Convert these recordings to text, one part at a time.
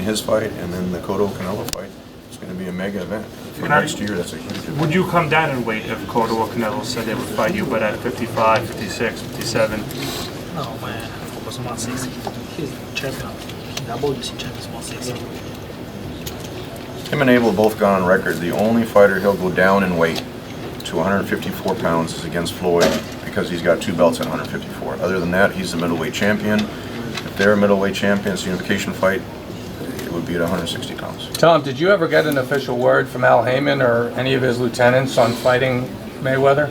his fight and then the Cotto-Canelo fight, it's going to be a mega event. For next year, that's a huge event. Would you come down in weight if Cotto or Canelo said they would fight you, but at 55, 56, 57? No, man. Focus on 160. He's champion. WBC champion, 160. Him and Abel have both gone on record. The only fighter he'll go down in weight to 154 pounds is against Floyd because he's got 2 belts at 154. Other than that, he's the middleweight champion. If they're a middleweight champion, it's a unification fight, it would be at 160 pounds. Tom, did you ever get an official word from Al Heyman or any of his lieutenants on fighting Mayweather?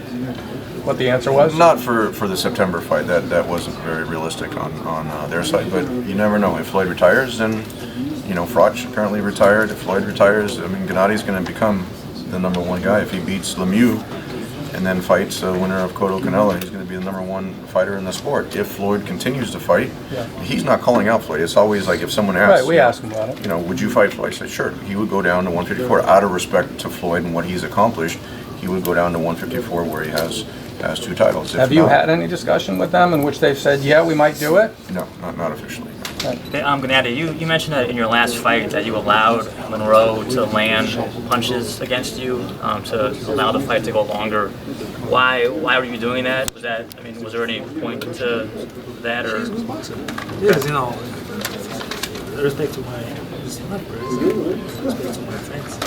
What the answer was? Not for the September fight. That wasn't very realistic on their side, but you never know. If Floyd retires, then, you know, Froch apparently retired. If Floyd retires, I mean, Gennadi's going to become the #1 guy. If he beats Lemieux and then fights the winner of Cotto-Canelo, he's going to be the #1 fighter in the sport. If Floyd continues to fight, he's not calling out Floyd. It's always like if someone asks, right, we ask him about it. You know, would you fight Floyd? I said, sure. He would go down to 154 out of respect to Floyd and what he's accomplished. He would go down to 154 where he has 2 titles. Have you had any discussion with them in which they've said, yeah, we might do it? No, not officially. Gennady, you mentioned that in your last fight that you allowed Monroe to land punches against you, to allow the fight to go longer. Why were you doing that? Was that, I mean, was there any point to that, or? Yes, you know, respect to my respect to my friends.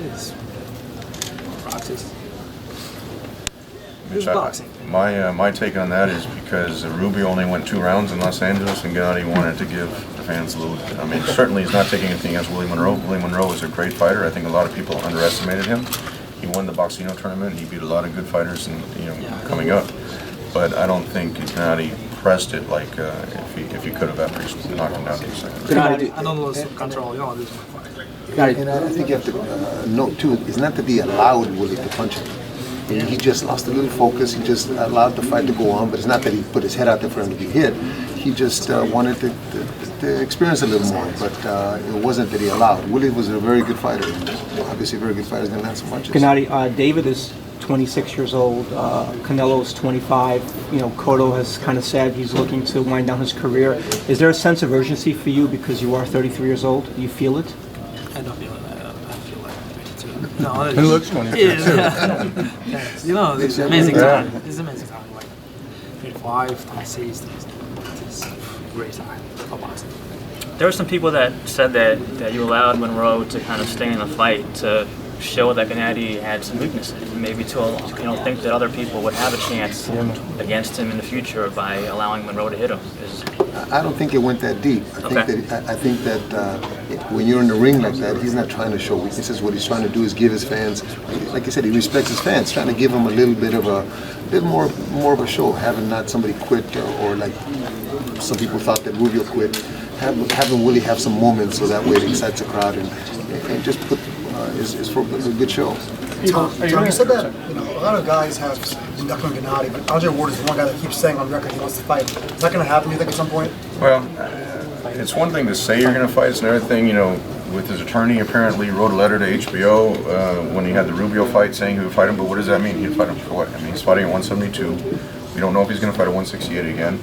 It's practice. It's boxing. My take on that is because Rubio only went 2 rounds in Los Angeles, and Gennady wanted to give the fans a little. I mean, certainly he's not taking anything against Willie Monroe. Willie Monroe is a great fighter. I think a lot of people underestimated him. He won the Boxino tournament. He beat a lot of good fighters, and coming up. But I don't think Gennady pressed it like if he could have after he knocked him down in the second. I don't lose control. You know, this is my fight. And I think you have to note too, it's not that he allowed Willie to punch him. He just lost a little focus. He just allowed the fight to go on, but it's not that he put his head out there for him to be hit. He just wanted to experience a little more, but it wasn't that he allowed. Willie was a very good fighter. Obviously, a very good fighter. He's going to land some punches. Gennady, David is 26 years old. Canelo's 25. You know, Cotto has kind of said he's looking to wind down his career. Is there a sense of urgency for you because you are 33 years old? Do you feel it? I don't feel it. I feel like 22. No, He looks 22. Yes. You know, it's amazing time. It's amazing time. Like 25, 26, it's a great time for boxing. There were some people that said that you allowed Monroe to kind of stay in the fight to show that Gennady had some weaknesses, maybe to think that other people would have a chance against him in the future by allowing Monroe to hit him. I don't think it went that deep. I think that when you're in the ring like that, he's not trying to show weaknesses. What he's trying to do is give his fans, like I said, he respects his fans, trying to give them a little bit of more of a show, having not somebody quit or like some people thought that Rubio quit, having Willie have some moments so that way it excites the crowd and just put is for a good show. Tom, you said that a lot of guys have been ducking Gennady, but Andre Ward is the one guy that keeps saying on record he wants to fight. Is that going to happen, you think, at some point? Well, it's one thing to say you're going to fight. It's another thing, with his attorney apparently wrote a letter to HBO when he had the Rubio fight saying he would fight him, but what does that mean? He'd fight him for what? I mean, he's fighting at 172. We don't know if he's going to fight at 168 again.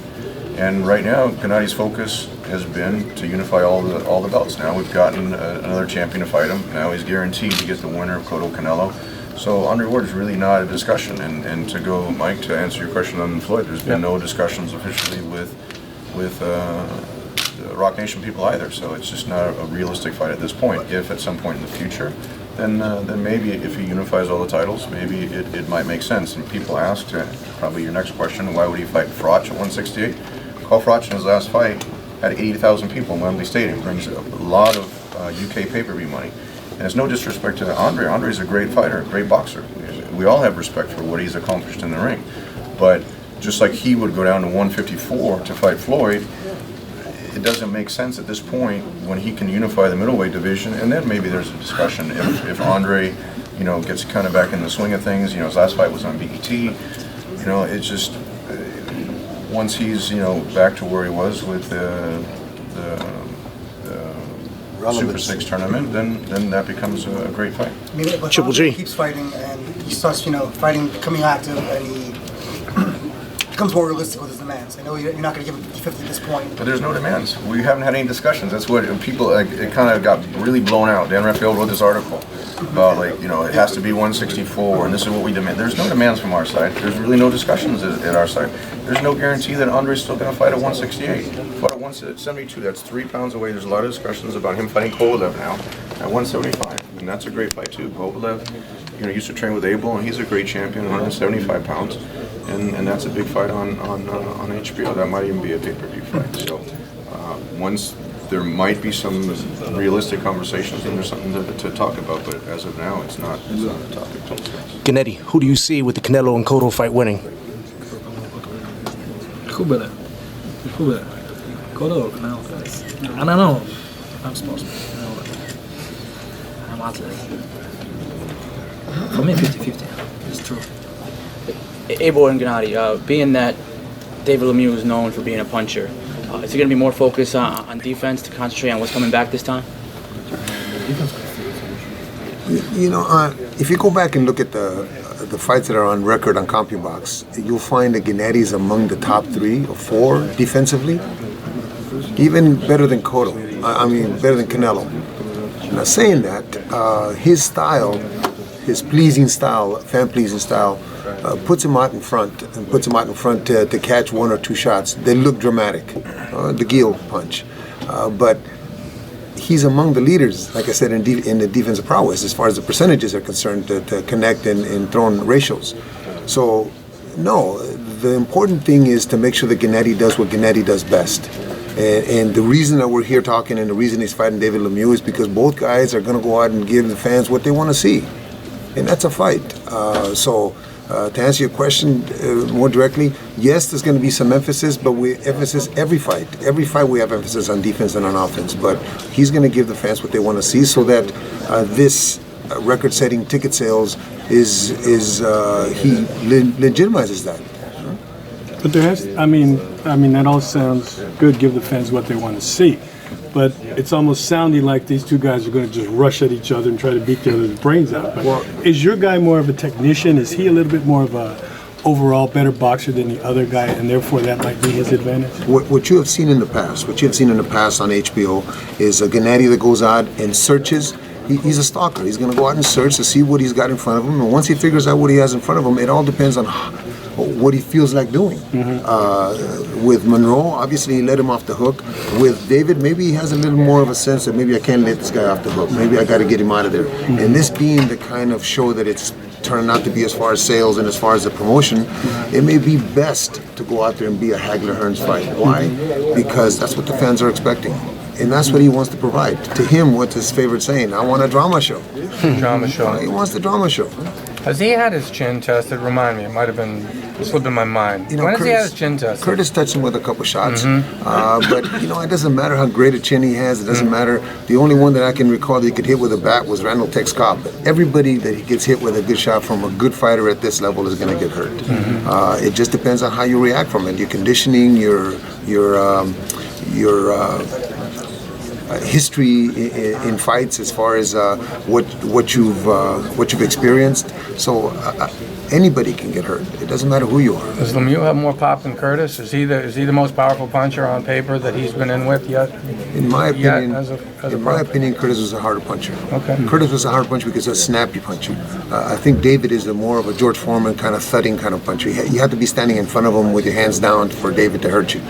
And right now, Gennady's focus has been to unify all the belts. Now we've gotten another champion to fight him. Now he's guaranteed to get the winner of Cotto-Canelo. So Andre Ward is really not a discussion. And to go, Mike, to answer your question on Floyd, there's been no discussions officially with the Rock Nation people either. So it's just not a realistic fight at this point. If at some point in the future, then maybe if he unifies all the titles, maybe it might make sense. And people asked, probably your next question, why would he fight Froch at 168? Carl Froch in his last fight had 80,000 people in Wembley Stadium. Brings a lot of UK pay-per-view money. And it's no disrespect to Andre. Andre's a great fighter, a great boxer. We all have respect for what he's accomplished in the ring. But just like he would go down to 154 to fight Floyd, it doesn't make sense at this point when he can unify the middleweight division. And then maybe there's a discussion if Andre, gets kind of back in the swing of things. His last fight was on BET. It's just once he's back to where he was with the Super 6 tournament, then that becomes a great fight. I mean, but Triple G keeps fighting, and he starts, fighting, becoming active, and he becomes more realistic with his demands. I know you're not going to give him 50 at this point. But there's no demands. We haven't had any discussions. That's what people, like, it kind of got really blown out. Dan Raphael wrote this article about, like, you know, it has to be 164 and this is what we demand. There's no demands from our side. There's really no discussions at our side. There's no guarantee that Andre's still going to fight at 168. Fight at 172, that's 3 pounds away. There's a lot of discussions about him fighting Kovalev now at 175. And that's a great fight too. Kovalev, you know, used to train with Abel and he's a great champion, 175 pounds. And that's a big fight on HBO. That might even be a pay-per-view fight. So once there might be some realistic conversations and there's something to talk about, but as of now, it's not a topic to discuss. Gennady, who do you see with the Canelo and Cotto fight winning? Who better? Who better? Cotto or Canelo? I don't know. I'm supposed to. I'm athlete. For me, 50-50. It's true. Abel and Gennady, being that David Lemieux is known for being a puncher, is there going to be more focus on defense to concentrate on what's coming back this time? You know, if you go back and look at the fights that are on record on CompuBox, you'll find that Gennady is among the top 3 or 4 defensively, even better than Cotto. I mean, better than Canelo. Now, saying that, his style, his pleasing style, fan-pleasing style, puts him out in front and puts him out in front to catch 1 or 2 shots. They look dramatic, the Gil punch, but he's among the leaders, like I said, in the defensive prowess as far as the percentages are concerned to connect and throwing ratios. So, no, the important thing is to make sure that Gennady does what Gennady does best. And the reason that we're here talking and the reason he's fighting David Lemieux is because both guys are going to go out and give the fans what they want to see. And that's a fight. To answer your question more directly, yes, there's going to be some emphasis, but we emphasis every fight. Every fight we have emphasis on defense and on offense. But he's going to give the fans what they want to see, so that this record-setting ticket sales he legitimizes that. But there has, I mean, that all sounds good. Give the fans what they want to see. But it's almost sounding like these two guys are going to just rush at each other and try to beat the other's brains out. But is your guy more of a technician? Is he a little bit more of a overall better boxer than the other guy, and therefore that might be his advantage? What you have seen in the past, on HBO, is a Gennady that goes out and searches. He's a stalker. He's going to go out and search to see what he's got in front of him, and once he figures out what he has in front of him, it all depends on what he feels like doing. With Monroe, obviously he let him off the hook. With David, maybe he has a little more of a sense that maybe I can't let this guy off the hook. Maybe I got to get him out of there. And this being the kind of show that it's turning out to be as far as sales and as far as the promotion, it may be best to go out there and be a Hagler-Hearns fight. Why? Because that's what the fans are expecting. And that's what he wants to provide. To him, what's his favorite saying? I want a drama show. Drama show. He wants the drama show. Has he had his chin tested? Remind me. It might have been slipping my mind. You know, when has he had his chin tested? Curtis touched him with a couple shots. But, you know, it doesn't matter how great a chin he has. It doesn't matter. The only one that I can recall that he could hit with a bat was Randall Tex Cobb. But everybody that he gets hit with a good shot from a good fighter at this level is going to get hurt. It just depends on how you react from it. Your conditioning, your history in fights, as far as what you've experienced. So anybody can get hurt. It doesn't matter who you are. Does Lemieux have more pop than Curtis? Is he the most powerful puncher on paper that he's been in with yet? In my opinion, pro? Curtis was a harder puncher. Okay. Curtis was a harder puncher because he's a snappy puncher. I think David is more of a George Foreman kind of thudding kind of puncher. You have to be standing in front of him with your hands down for David to hurt you.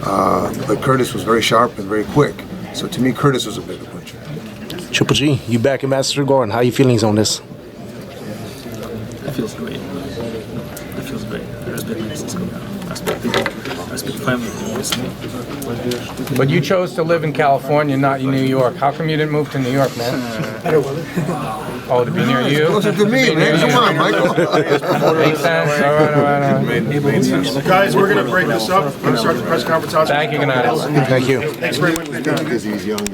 But Curtis was very sharp and very quick. So to me, Curtis was a bigger puncher. Triple G, you back in Master Gordon. How are your feelings on this? It feels great. It feels great. I respect my sister. I respect family. But you chose to live in California, not in New York. How come you didn't move to New York, man? Oh, to be near you? Closer to me, man. Come on, Michael. Makes sense. All right. Guys, we're going to break this up. I'm going to start the press conference. Thank you, Gennady. Thank you. Thanks very much. Because he's young.